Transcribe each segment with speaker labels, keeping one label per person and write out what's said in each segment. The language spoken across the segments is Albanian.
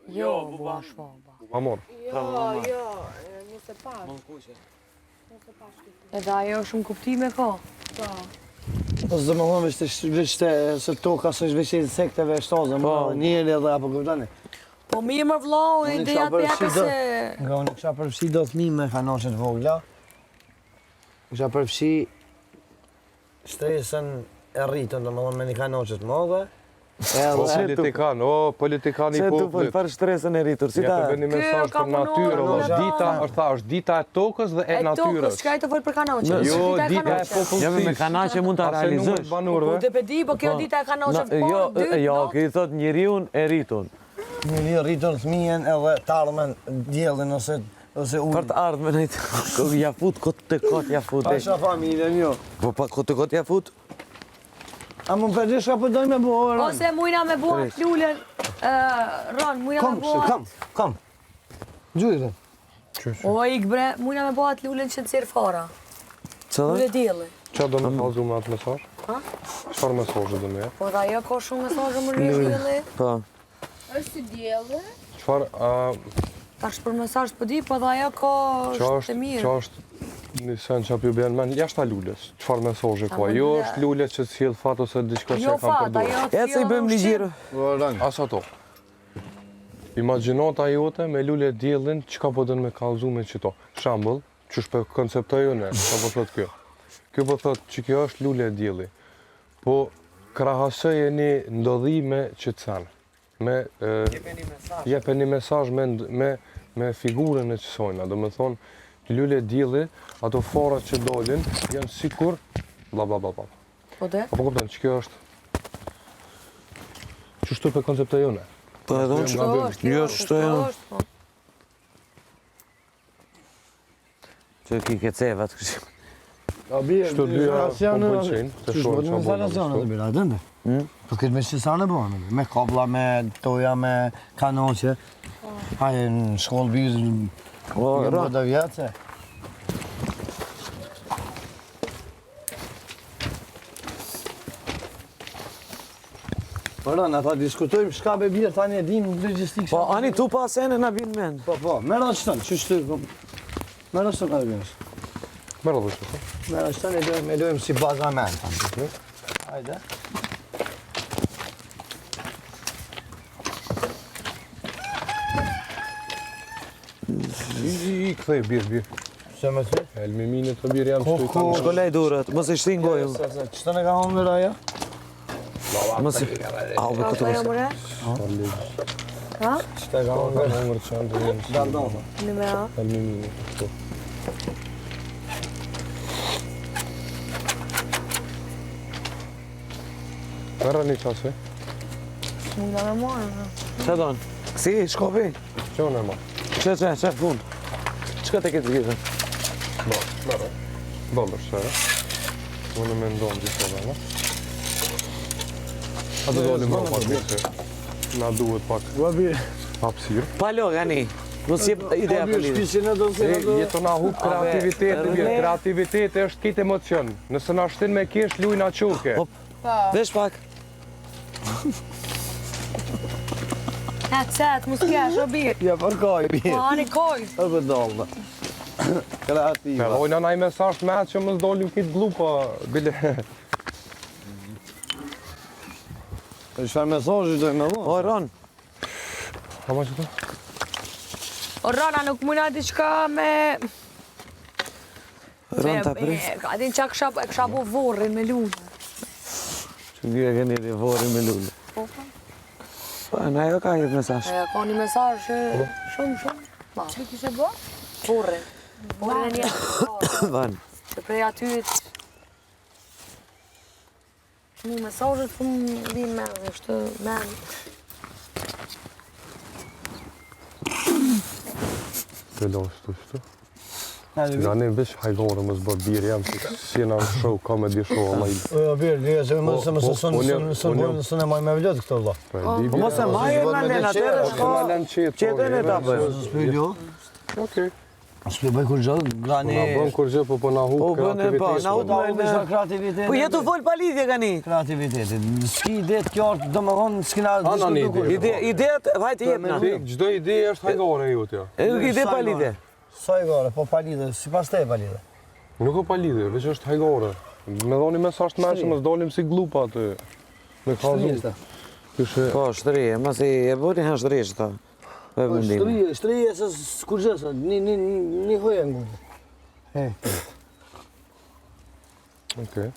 Speaker 1: Jo, bua shvaba.
Speaker 2: Amor.
Speaker 1: Jo, 25. Edhe ajo shumë kuptime ka. Po.
Speaker 3: Po zë më thonë vështë se toka se vështë insekteve shtazë, më njëri edhe apo këpëtani.
Speaker 1: Po mirë më vlau, ideja të pjaka se...
Speaker 3: Nga unë kësha përfshi do të mi me kanoqet vogla. Kësha përfshi shtresën e rritën, do më thonë me një kanoqet madhe.
Speaker 2: O politikan, politikani
Speaker 4: Se tu
Speaker 2: popullit.
Speaker 4: për stresën e rritur, si
Speaker 2: Ja
Speaker 4: ta...
Speaker 2: të bëni mesazh për natyrën, dita është dita e tokës dhe e
Speaker 1: E tokës,
Speaker 2: natyrës.
Speaker 1: çka i të folë për kanoqe?
Speaker 2: Jo, dita e
Speaker 4: Ja me
Speaker 2: popullsisë.
Speaker 4: kanaçe mund ta realizosh.
Speaker 1: Po
Speaker 2: Banorëve.
Speaker 1: të pedi, po kjo dita e kanoqe
Speaker 4: Jo, këti thot njeriun e rritun.
Speaker 3: Njëri rritën fëmijen edhe të ardhmen djellin ose ullin.
Speaker 4: Për të ardhmen e ja fut, kotë të kotë ja fut.
Speaker 3: Pasha familjen jo.
Speaker 4: Po pa kotë të kotë ja fut?
Speaker 3: A më përdi shka përdoj me buë, Ron?
Speaker 1: Ose mujna me buat lullën, Ron, mujna me buat...
Speaker 3: Kom. Gjujre.
Speaker 1: O, ikbre, mujna me buat lullën që të cirë fara.
Speaker 4: Cëllë?
Speaker 1: Lullë djeli.
Speaker 2: Qa do me kalzu me atë mesazh?
Speaker 1: Ha?
Speaker 2: Çfarë mesazhe do me jep?
Speaker 1: Po dhe ajo ka shumë mesazhe më rrë djeli.
Speaker 4: Po.
Speaker 5: është si djellë.
Speaker 2: Çfarë
Speaker 1: Tash për mesazh po di, po dhe ajo ka është të mirë.
Speaker 2: Qa është një sen që apju bjen men, jashtë a lulles, qëfar mesazhe ka? Jo është lulles që të sjell fat ose diçka që
Speaker 1: Jo
Speaker 2: e kam
Speaker 1: fat,
Speaker 2: përdorur.
Speaker 1: ajo
Speaker 4: Ja se i bëjmë ligjirë.
Speaker 2: As ato. Imagjinata jote me lule diellin, çka po dën me kallzu me qito. Shembull, çu shpe konceptoj unë, çka po thot kjo. Kjo po thot që kjo është lule dielli. Po krahasoj një ndodhi me qetësan. Me jepeni mesazh me figurën e qësojna, do me thonë lule dielli, ato forat që dolin janë sikur bla bla bla bla.
Speaker 1: Po dhe?
Speaker 2: Apo kupton që kjo është çështë për konceptoj unë.
Speaker 4: Po edhe unë jo është
Speaker 1: po.
Speaker 4: që ki ke cevat kështu.
Speaker 3: A bie,
Speaker 2: Shto dyja po pëlqejnë, të shohim çfarë bën.
Speaker 3: instalacione të bira, dënde. Po këtë me qësane bënë, me kabla, me toja, me kanoqe. Haje në shkollë bizë, në bëda vjetëse. Po rënë, ata diskutojmë shka be bjerë, tani e dim në logistikë.
Speaker 4: Po ani tu pa sene na bin mend.
Speaker 3: Po, mera që tënë, që shtë, mera që tënë ka bjerës.
Speaker 2: Merë dhe që.
Speaker 3: Mera që tënë e dojmë si bazament. Hajde.
Speaker 2: I kthej birë.
Speaker 3: Se me ty?
Speaker 2: Elmimine të birë jam shtu i tanë.
Speaker 4: Shkolej durët, mos e shtin gojën.
Speaker 3: Që tënë e ka honë mërë aja?
Speaker 4: Mos e... Au, be
Speaker 1: Apo jo mëre? Ha?
Speaker 3: Që të e ka honë mërë?
Speaker 2: Hongër që janë të jenë
Speaker 3: Dardon.
Speaker 1: Në me a?
Speaker 2: elmimine. Kështu. Merë një qasë,
Speaker 1: Mujna me marë.
Speaker 4: Që donë? Kësi, shkopi?
Speaker 2: që unë e ma?
Speaker 4: Që, fund. Çka te këtë gjithë?
Speaker 2: Merë. Dollër që e. Unë me ndonë gjithë dhe, no? A të dolim ma pak mirë se na duhet pak hapësirë.
Speaker 4: Palo, gani. Mos jep ideja për lidhje.
Speaker 3: Shpisin e do të
Speaker 2: Jeton na hub kreativiteti, kreativiteti është kit emocion. Nëse na shtin me kesh lujna çoke.
Speaker 4: Vesh pak.
Speaker 1: Cet, mos kesh, o birë.
Speaker 3: Ja, për kaj,
Speaker 1: Po, ani koj.
Speaker 3: e për dollë. Kreativa.
Speaker 2: Me vojna naj mesazh me atë që mos dolim kit glupa, bile.
Speaker 3: Çfarë mesazhi do më
Speaker 4: O, Ron.
Speaker 2: Ha ma që të?
Speaker 1: O Rana, nuk mujna diçka me...
Speaker 4: Ron ta pris.
Speaker 1: A din qa kësha bu vorrin me lullë.
Speaker 4: Që gjë keni dhe vori me lullë. Po, në ajo ka jetë mesazh.
Speaker 1: Ka një mesazh shumë. Që kishe bo? Vorrin. Vorrin e një
Speaker 4: Van.
Speaker 1: që prej atyrit. Një mesazhet shumë din me, është me.
Speaker 2: Të do shtu. Nga ne veç hajgore mësë bërë birë jam që si jena në show, comedy show, Allah i.
Speaker 3: O, birë, një që më së në maj me vllet këto, vla.
Speaker 4: Po mos e majë në len atërë
Speaker 2: Po na lën qetë.
Speaker 4: Qetën e ta bëjmë.
Speaker 3: Spiljo.
Speaker 2: Okej.
Speaker 3: S'pe bëj kur gjallë, grani...
Speaker 2: Na bën kur gjë, po na
Speaker 4: Po,
Speaker 2: hub
Speaker 4: bën e po, na hub
Speaker 2: kreativitetin.
Speaker 3: kreativitetin.
Speaker 4: Po jetu fol pa lidhje gani.
Speaker 3: Kreativitetin. S'ki ide të qartë, domethënë s'kina
Speaker 2: Ana një ide.
Speaker 4: Ideat, vajte jepna.
Speaker 2: Çdo ide është hajgore jote.
Speaker 4: Ide pa lidhje.
Speaker 3: Sa i gore, po pa lidhje, sipas te pa lidhje.
Speaker 2: Nuk ka lidhje, veç është hajgore. Me dhoni mesazh të mëshëm, mos dolim si glupa aty. Me kallzu. Kështu
Speaker 4: Po, shtrije, mos e bëni ha shtrije ta. Po vendim.
Speaker 3: Shtrije se skurgjesa, një hoje ngu.
Speaker 2: Okej.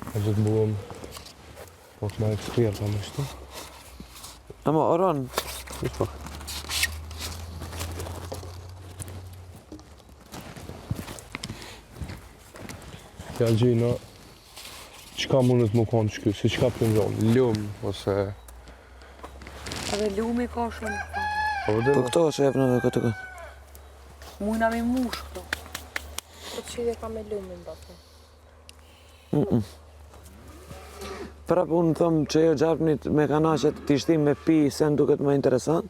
Speaker 2: A do të bëjmë po të më eksperta më shtu.
Speaker 4: Ama oron,
Speaker 2: Po. Ja gjina, qka mundet më konë qky, si qka për njohë, ljumë, ose...
Speaker 1: Edhe lumi ka shumë.
Speaker 2: Po
Speaker 4: po këto shefnë edhe këtë.
Speaker 1: Mujna me mush këto.
Speaker 5: Po që dhe ka me lumin, bapë.
Speaker 4: Prapë unë thëmë që jo gjapnit me kanaqet t'i shtim me pi sen duket më interesant.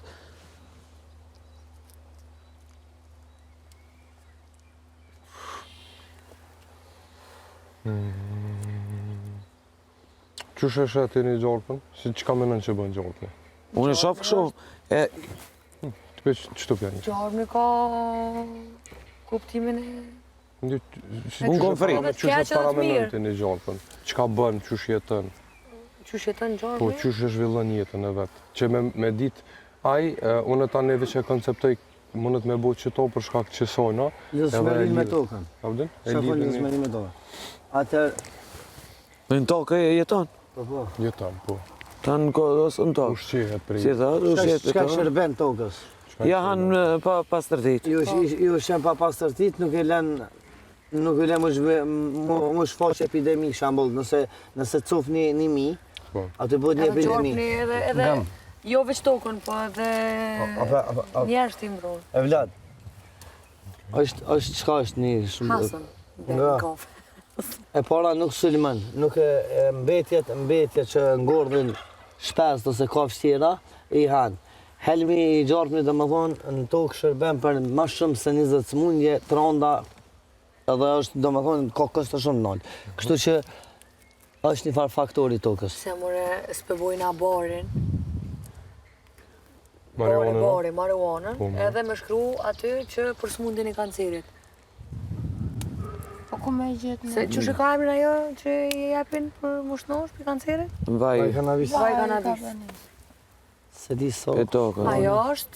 Speaker 2: Qysh e shet një gjorpën? Si qka menon që bën gjorpën?
Speaker 4: Unë e shoh kështu, e
Speaker 2: Të peq qëtu pja një.
Speaker 1: Gjarmi ka kuptimin e...
Speaker 4: Unë kom frikë.
Speaker 1: Edhe
Speaker 2: Qysh e
Speaker 1: t'keqe dhe
Speaker 2: paramenon
Speaker 1: t'mirë.
Speaker 2: të një gjorpën? Qka bën, qysh jetën?
Speaker 1: Qysh jeton
Speaker 2: Po,
Speaker 1: gjarmi?
Speaker 2: qysh e zhvillon jetën e vetë? Që me dit, unë tani edhe që konceptoj, mundet me bëjt qëto për shkak që sojna.
Speaker 3: Lësë shmerin me tokën.
Speaker 2: A vëdin?
Speaker 3: Shafon lësë shmerin me tokën. Atër,
Speaker 4: në tokë e jeton.
Speaker 3: po.
Speaker 2: Jetan, po.
Speaker 4: Ta në ose në tokë.
Speaker 2: Ushqihet për
Speaker 4: Si thot, ushqet
Speaker 3: Çka
Speaker 4: këto.
Speaker 3: shërben tokës?
Speaker 4: Ja hanë pa pastërtit.
Speaker 3: Ju shem pa pastërtit, nuk e lën më shfaq epidemi, shambull, nëse cuf një mi,
Speaker 2: Po.
Speaker 3: aty bëhet një
Speaker 1: Edhe
Speaker 3: epidemi.
Speaker 1: gjarmi edhe jo veç tokën, po edhe njerëz t'i mbron.
Speaker 3: E Vlad, është çka është një shumë...
Speaker 1: Hasan.
Speaker 3: Nga.
Speaker 1: Kof.
Speaker 3: E para nuk sulmon, nuk e mbetjet që ngordhin shpes ose kafsh tjera, i hanë. Helmi i gjarpnit domethënë në tokë shërben për më shumë se 20 smundje, tranda, edhe është domethënë ka kosto shumë nalt. Kështu që është një farë faktori tokës.
Speaker 1: Se more s'pebojna barin.
Speaker 2: Marijuana.
Speaker 1: Marijuanën.
Speaker 2: Po, ma.
Speaker 1: Edhe me shkru aty që për smundjen e kancerit.
Speaker 5: Po ku me gjithë
Speaker 1: Se që ka emrin ajo që i jepin për mushnosh për kancerit?
Speaker 4: Vaj
Speaker 1: Vaj kanabis.
Speaker 3: Se di so.
Speaker 4: e tokë.
Speaker 1: Ajo është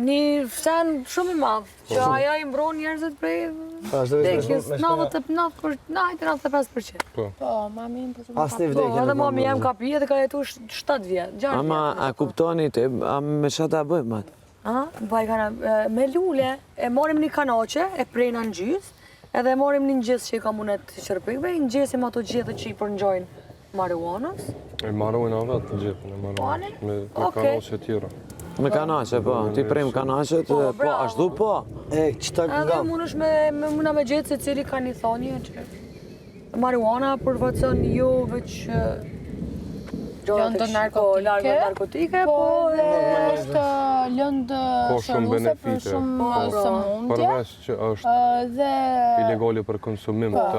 Speaker 1: një sen shumë i madh, që ajo i mbron njerëzit prej vdekjes 95%.
Speaker 5: Po, mami më përse
Speaker 3: Asni
Speaker 1: Po,
Speaker 3: vdekje.
Speaker 1: edhe mami jem ka pi edhe ka jetu 7 vjet, 6
Speaker 4: Ama
Speaker 1: vjet.
Speaker 4: a kuptoni te, a me çfarë ta bëjmë atë?
Speaker 1: Vaj me lule, e morim një kanoqe, e prejna në gjys, edhe e morim një ngjës që i ka munet të qërpikve, i ngjesim ato gjithë që i përngjojnë marijuanës.
Speaker 2: E marrojnë vetë të gjithë, e marrojnë. Me
Speaker 1: Okej.
Speaker 2: kanose tjera.
Speaker 4: Me kanaqe, po, ti prem kanaqet, po,
Speaker 1: bravo.
Speaker 4: ashtu po.
Speaker 3: E, qëta
Speaker 1: Edhe
Speaker 3: nga...
Speaker 1: mundesh muna me gjetë se cili ka një thonje që marijuana përvacon jo veç
Speaker 5: Lëndë narkotike.
Speaker 1: largë narkotike,
Speaker 5: Po,
Speaker 1: po
Speaker 5: dhe është lëndë
Speaker 2: Po, shumë
Speaker 5: shëruese për
Speaker 2: benefite.
Speaker 5: shumë
Speaker 2: Po,
Speaker 5: sëmundje.
Speaker 2: Përveç që është
Speaker 5: Dhe...
Speaker 2: ilegale për konsumim të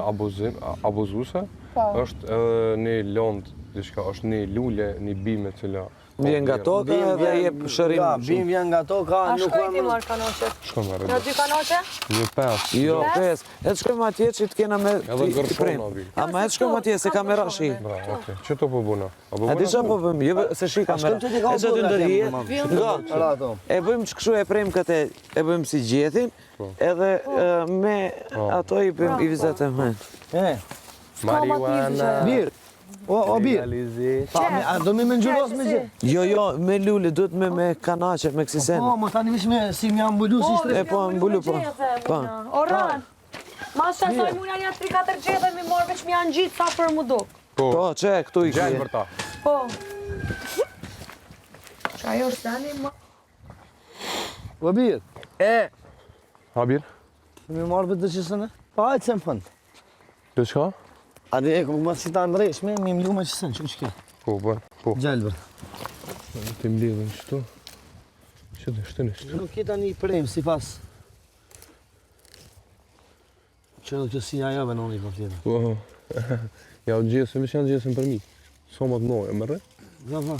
Speaker 2: abuzuese,
Speaker 5: Po.
Speaker 2: është edhe një lëndë, diçka, është një lule, një bime cila...
Speaker 4: Vjen nga toka dhe jep shërim.
Speaker 3: Bim vjen nga toka,
Speaker 1: a
Speaker 3: nuk
Speaker 1: shkoj ti
Speaker 3: ka...
Speaker 1: marrë kanoqe?
Speaker 2: Shko me
Speaker 1: Në
Speaker 2: rëdë.
Speaker 1: 2 kanoqe?
Speaker 2: Një 5.
Speaker 4: Jo, pes. Edhe shkojmë atje që të kena me
Speaker 2: Edhe
Speaker 4: ti
Speaker 2: gërshon,
Speaker 4: prem.
Speaker 2: abi.
Speaker 4: Ama edhe shkojmë atje se ka me rashi.
Speaker 2: Bravo, okej. Që to po bëna?
Speaker 4: A di çfarë po bëjmë? Jo se shi kamera.
Speaker 3: Shkojmë që ti ka
Speaker 4: E që të
Speaker 3: bërë
Speaker 4: ndërhije.
Speaker 3: atje,
Speaker 4: Nga,
Speaker 3: Ra ato.
Speaker 4: e bëjmë që kështu e prem këtë, e bëjmë si gjethin, edhe me ato i bëjmë i vizatem me.
Speaker 3: E,
Speaker 2: Marijuana.
Speaker 3: birë. O, birë. Pa, a do me ngjyros me gjë?
Speaker 4: Jo, me lule, duhet me kanaqe, me kësisen.
Speaker 3: Po, më tani vish me si më mbulu si shtre.
Speaker 4: E po, mbulu po. Po.
Speaker 1: Orran! Mas që asoj muna një 3-4 gjethe mi morë veç mi janë gjitë sa për mu duk.
Speaker 4: Po, që këtu i
Speaker 2: Gjenë
Speaker 4: kje.
Speaker 2: për ta.
Speaker 1: Po. Që ajo është tani ma...
Speaker 3: O, birë.
Speaker 2: Habir?
Speaker 3: Me marrë për të qësënë? Pa, hajtë se më fënd.
Speaker 2: Dhe qka?
Speaker 3: A di e, më si ta ndrejshme, mi mlu me qësënë, që që
Speaker 2: Po, bën. Po.
Speaker 3: Gjelbër.
Speaker 2: Ti mbledhen qëtu. Që dhe shtë në qëtu.
Speaker 3: Nuk kita një prem, si pas Që edhe që si ajo venoni për tjetër.
Speaker 2: Po, ja u gjesën, veç janë gjesën për mi. Somat noje, më rre?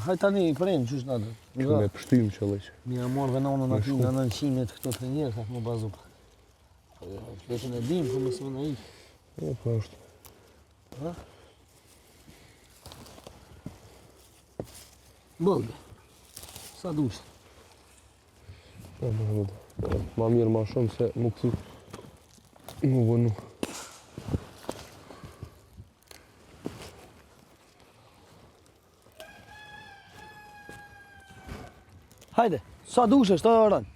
Speaker 3: Haj tani i prejnë, qysh në atë.
Speaker 2: Me pështym që leq.
Speaker 3: Mi a morë venonën aty nga 900 këto të njerë, ka më bazu. Vetën e dim, po mësë më në ikë.
Speaker 2: O, po është.
Speaker 3: Bëllë, sa dushë.
Speaker 2: Ma mirë ma shumë se më këthi më vënu.
Speaker 3: Hajde, sa dushë është, të orën.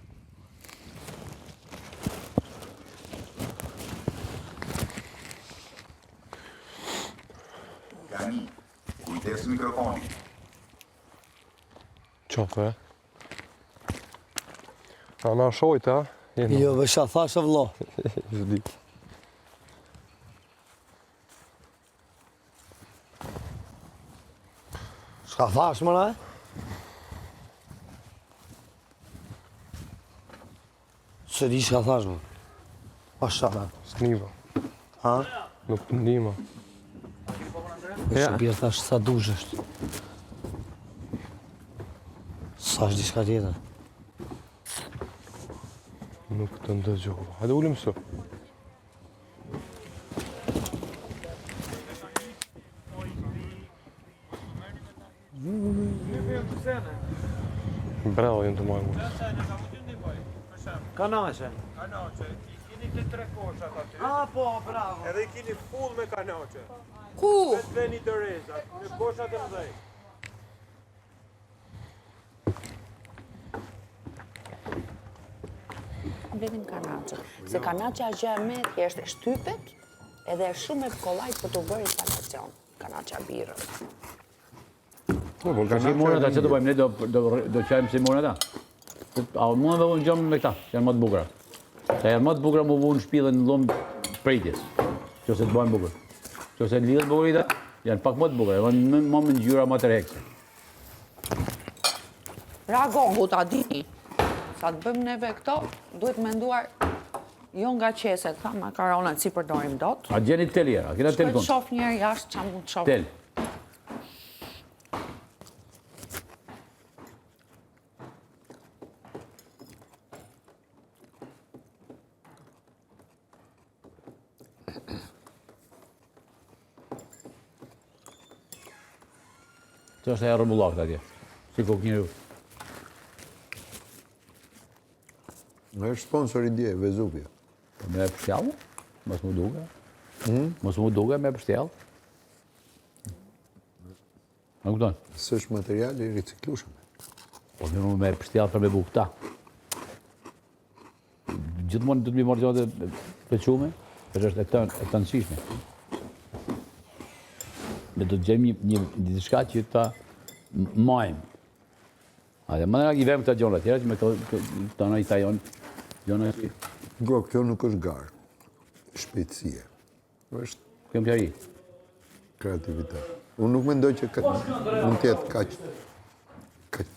Speaker 6: Gani, kujdes mikrofoni.
Speaker 2: Qafe, a na shojta, jena.
Speaker 3: Jo, vësha, thashë vlo.
Speaker 2: Zdi.
Speaker 3: Shka thash, mëra? Se di shka thash, më. Pa shaka.
Speaker 2: S'kniva,
Speaker 3: Ha?
Speaker 2: nuk pëndima.
Speaker 3: Vësha, bjerë thash, sa dushë është. Sa është di shka tjetër.
Speaker 2: Nuk të ndëgjova. Hajde ullim së. Bravo, jenë të majmë.
Speaker 4: Kanache.
Speaker 7: Kanache, i kini të 3 koshat aty.
Speaker 4: Po, bravo.
Speaker 7: Edhe i kini full me kanache.
Speaker 5: Ku?
Speaker 7: Vetë veni të rezat, në koshat e mëdhej.
Speaker 8: Vetëm kanaçe. Se kanaçja gjë e me thjesht e shtypet edhe është shumë e kollajt për të bërë instalacion. Kanaçja birrë.
Speaker 9: Si mora ata, që do bëjmë ne, do qajmë si mora ata. A mund dhe unë gjëmë me këta, që janë më të bukura. Se janë më të bukura mu vunë shpillën në lumë prejtjes, që se të bëjmë bukur. Që se lidhët bukurita, janë pak më të bukura, janë më më ngjyra më të rekse.
Speaker 8: Ragongu ta dini. Sa të bëjmë neve këto, duhet menduar jo nga qeset, tha makaronat si përdorim dot.
Speaker 9: A gjeni tel jera, a kena tel
Speaker 8: Shkoj të
Speaker 9: kënë?
Speaker 8: shoh njerë jashtë që mund të shoh.
Speaker 9: Tel. Që është e rëmullakët atje, si koknjëri.
Speaker 10: Më është sponsor i dje, Vezuvia.
Speaker 9: Me pështjallë, mos mu duke. Mos mu duke me pështjallë. Në kupton?
Speaker 10: Së është material i riciklushëm.
Speaker 9: Po më me pështjallë për me bu këta. Gjithmonë të të mi marrë gjatë të qume, për është e të nësishme. Ne do të gjejmë një diçka që ta majmë. A dhe më në i vem këta gjona tjera që me këta në i tajon, gjona që...
Speaker 10: Kjo nuk është garë, shpejtësie. është
Speaker 9: Këmë pjari.
Speaker 10: kreativitet. Unë nuk mendoj që mund tjetë kaq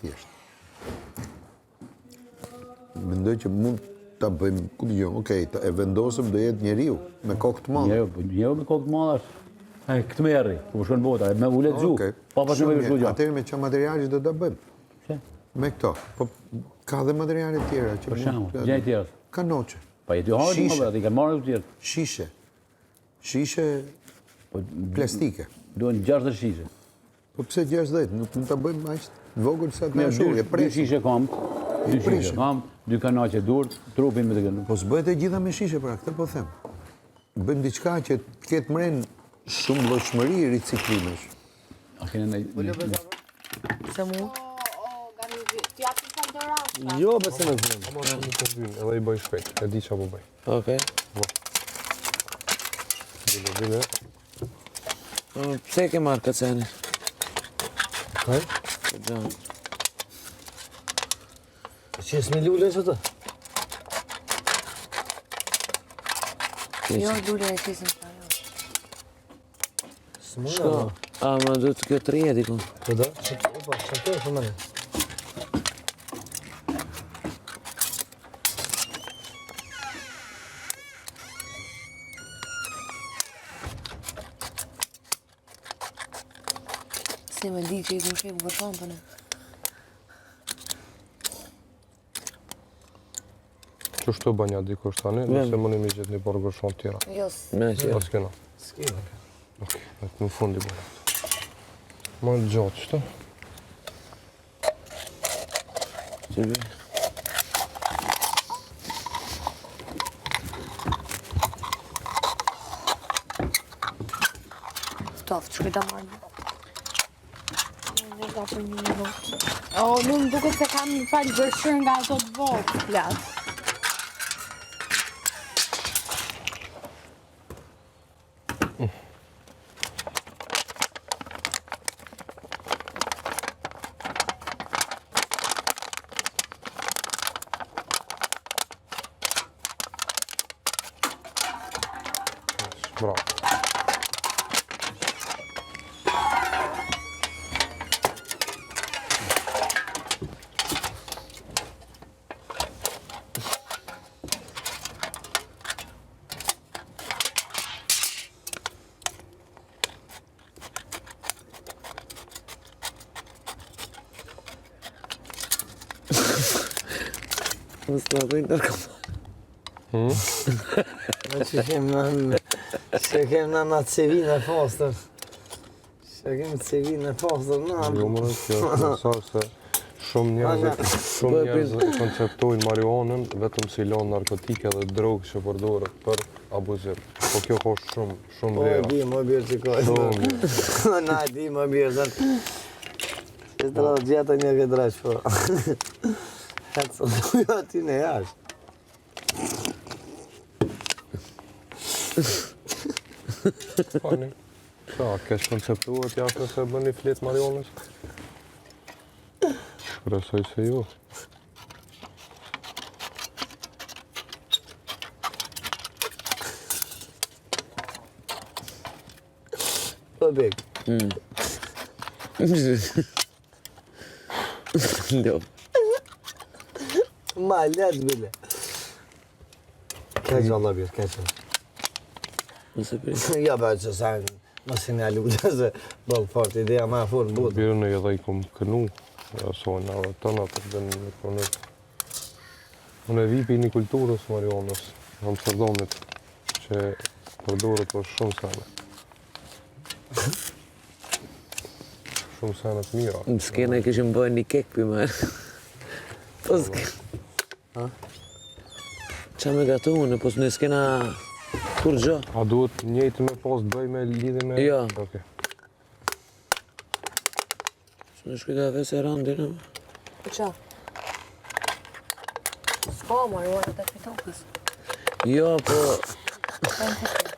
Speaker 10: thjeshtë. Mendoj që mund ta bëjmë, ku të gjëmë, okej, e vendosëm do jetë njeriu, me kokë të madhe.
Speaker 9: Njeriu me kokë të madhe është. Këtë me erri, ku shkon bota, me u lexu. Pa pas me vëshu gjë.
Speaker 10: Atëherë me çfarë materiale do ta bëjmë?
Speaker 9: Çe?
Speaker 10: Me këto. Po ka dhe materiale tjera që
Speaker 9: Për shembull, gjë tjera.
Speaker 10: Kanoçe,
Speaker 9: Pa jetë hajë më bëra, ti kanë marrë të tjerë.
Speaker 10: shishe. Shishe plastike.
Speaker 9: Duhen 60 shishe.
Speaker 10: Po pse 60? Nuk mund ta bëjmë aq të vogël sa
Speaker 9: Me
Speaker 10: të shurë,
Speaker 9: dy
Speaker 10: presim.
Speaker 9: shishe kam, dy shishe kam, 2 kanaçe dur, trupin me të kënë.
Speaker 10: Po s'bëhet e gjitha me shishe, pra këtë po them. Bëjmë diçka që të ketë mren shumë llojshmëri riciklimesh.
Speaker 9: A kene në...
Speaker 1: Se mu?
Speaker 5: Ti atë Pandora.
Speaker 3: Jo, besë në vëmë.
Speaker 2: Ama nuk të vynë, edhe i bëj shpejt, e di që po bëj.
Speaker 4: Okej.
Speaker 2: Bine.
Speaker 4: Pse ke marrë këtë seni?
Speaker 2: Kaj?
Speaker 3: Që s'me lule që të?
Speaker 1: Jo, lule e qisin të ajo.
Speaker 4: Shko, a më duhet kjo të rije dikun.
Speaker 3: Po da? Opa, që të e fëmëne?
Speaker 1: Si me di që i ku sheku për shantën e.
Speaker 2: Qështu bënja dikush tani, nëse më një mi gjithë një borë gërshon tjera.
Speaker 4: Me që.
Speaker 2: Pas kena.
Speaker 3: S'kena.
Speaker 2: Ok, në fundi bënja. Ma në gjatë qëta.
Speaker 4: Që vi.
Speaker 1: Ftoftë, që këta marrë.
Speaker 5: O, nuk më duket se kam një falë gërshër nga ato të votë, flas.
Speaker 2: Bravo.
Speaker 4: Mos të bëjnë nërkom.
Speaker 3: Që kem në në cevin e pastër. Që kem cevin e pastër në
Speaker 2: Jo më në kjo, sa se shumë njerëz e konceptojnë marihuanën vetëm si lanë narkotike dhe drogë që përdoret për abuzim. Po kjo ka shumë
Speaker 3: Po e
Speaker 2: vera.
Speaker 3: di, më bjerë që kojë. Na e di, më bjerë zërë. Që të rrë gjeta një këtë dreqë, po. Hetë së dujo aty në jashtë.
Speaker 2: Pani. Qa, kesh konceptuar jashtë nëse bën një fletë marihuanës? Shpresoj se jo.
Speaker 3: Po bek.
Speaker 4: Lop.
Speaker 3: Ma letë bile. Keqë Allah bjerë, keqë.
Speaker 4: Nëse për.
Speaker 3: Ja ba që sa më sinjalu se bëllë fort, ideja ma fort në botë.
Speaker 2: Birën e edhe i kom kënu, asojnë edhe tëna për dënë në konët. Unë e vipi një kulturës marihuanës, Amsterdamit, që përdoret për shumë sene. Shumë sene të mira.
Speaker 4: Në skena e këshim bëjnë një kek për marë. Po s'kena. Qa me gatu unë, po s'ne skena kur gjo.
Speaker 2: A duhet njëjtë me pas të bëj me lidhi me...
Speaker 4: Jo.
Speaker 2: Oke.
Speaker 4: S'ne shkuj ka vese randi në.
Speaker 1: Po qa? S'ka marihuana të fitokës.
Speaker 4: Jo, po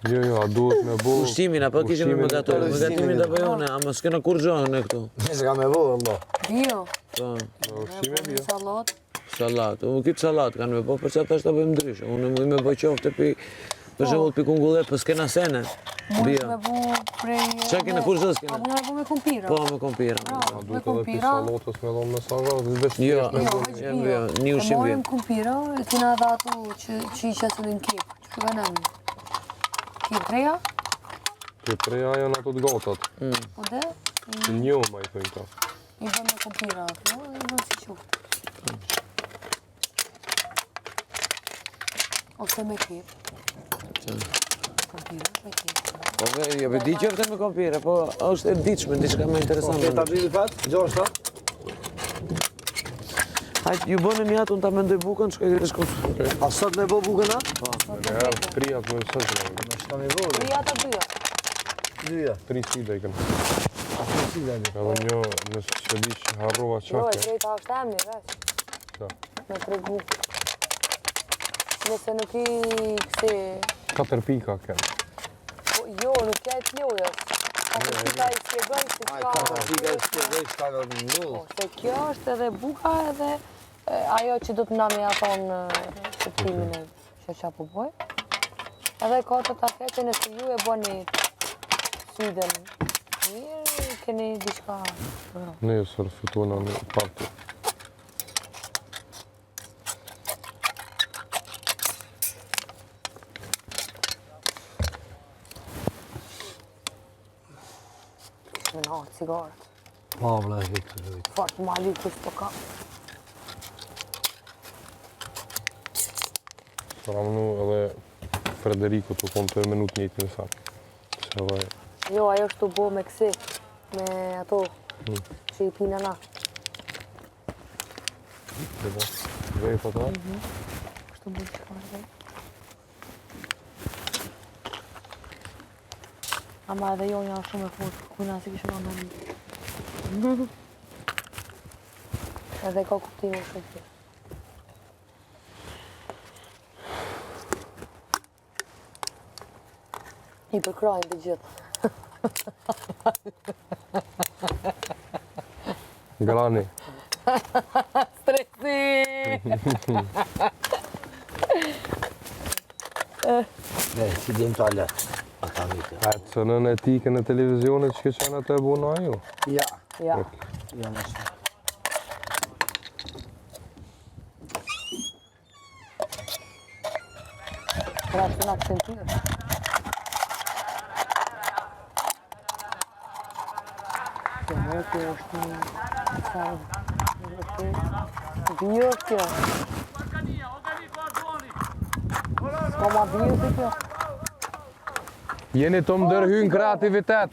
Speaker 2: Jo, a duhet me bo...
Speaker 4: ushqimin, apo kishim me gatu. Me gatumin të bëjone, ama s'kena kur gjo në këtu.
Speaker 3: Nëse ka me vojë, mbo.
Speaker 1: Bio.
Speaker 4: Po,
Speaker 2: Ushqime bio.
Speaker 1: Salat.
Speaker 4: salat. Unë këtë salat kanë me po, për që ata është të bëjmë ndryshë. Unë më me bëj qofte për shembull për kungullet, për s'kena sene.
Speaker 1: Mund me bu prej...
Speaker 4: Qa kena kur zë s'kena?
Speaker 1: A mund me bu me kumpira?
Speaker 4: Po, me kompira.
Speaker 2: A duhet edhe pi salotës me dhonë mesazha, dhe veç
Speaker 4: Jo,
Speaker 2: thjesht me bo...
Speaker 4: një ushqim bio.
Speaker 1: E morim kumpira, e tina dhe ato që i qesën në kip. Që venem? Kip treja?
Speaker 2: Të treja janë ato të gatat.
Speaker 1: Po dhe?
Speaker 2: Të njoma i thëjnë ta.
Speaker 1: I bën me kumpira ato, e bën si qoftë. Ose me kip. Kumpira, me kip.
Speaker 4: Po, jo, për di qofte me kompira, po është e diqme, diçka me interesante.
Speaker 3: Këta bili pat, gjoshta?
Speaker 4: Hajtë, ju bënë një atë, unë ta mendoj bukën, shkoj dhe shkoj.
Speaker 3: A sot me bo bukën a?
Speaker 2: Herë, trijat me sëzë në.
Speaker 3: Shka me bo,
Speaker 1: Trija të dyja.
Speaker 3: dyja.
Speaker 2: 3 sida i kënë.
Speaker 3: A të si dhe një.
Speaker 2: Edhe një, nësë që di që harrova
Speaker 1: Jo, e
Speaker 2: qake.
Speaker 1: drejta është emni, veç.
Speaker 2: Qa?
Speaker 1: Me tregu. Nëse nuk i kësi...
Speaker 2: 4 pika kënë.
Speaker 1: Po, jo, nuk ja e t'lojës. Katër pika i s'jegoj si
Speaker 3: Aj,
Speaker 1: ka...
Speaker 3: kata pika e shkjegoj shka në ndrullë.
Speaker 1: Po, se kjo është edhe buka edhe ajo që du të na me ato në shëptimin e që qa po boj. Edhe ka të take që nëse ju e bëni syden mirë, keni diçka...
Speaker 2: Ne e sërë fitona në parti.
Speaker 1: Me na, cigarët.
Speaker 3: Po, vla, Viktor.
Speaker 1: Fort mali kush po ka.
Speaker 2: Ramnu edhe Frederiku të konë të minut njëtë në sakë. Se edhe...
Speaker 1: Jo, ajo është të bo me kësi, me ato që i pina na.
Speaker 2: Vej po ta?
Speaker 1: Është të bo që ka vej. Ama edhe jo janë shumë e fort, kuna si kishë nga në edhe ka kuptime shumë të. I përkrajnë të gjithë.
Speaker 2: Grani.
Speaker 1: Stresi!
Speaker 3: Si dim toalet.
Speaker 2: A të sënën e tike në televizionet që qenë atë e bona ju?
Speaker 3: Ja.
Speaker 1: Ja.
Speaker 3: Ja, më shumë.
Speaker 1: Pra të në akcentuar. Kjo është një bjo kjo. S'ka ma bjo të kjo.
Speaker 2: Jeni të më dërhyn kreativitet.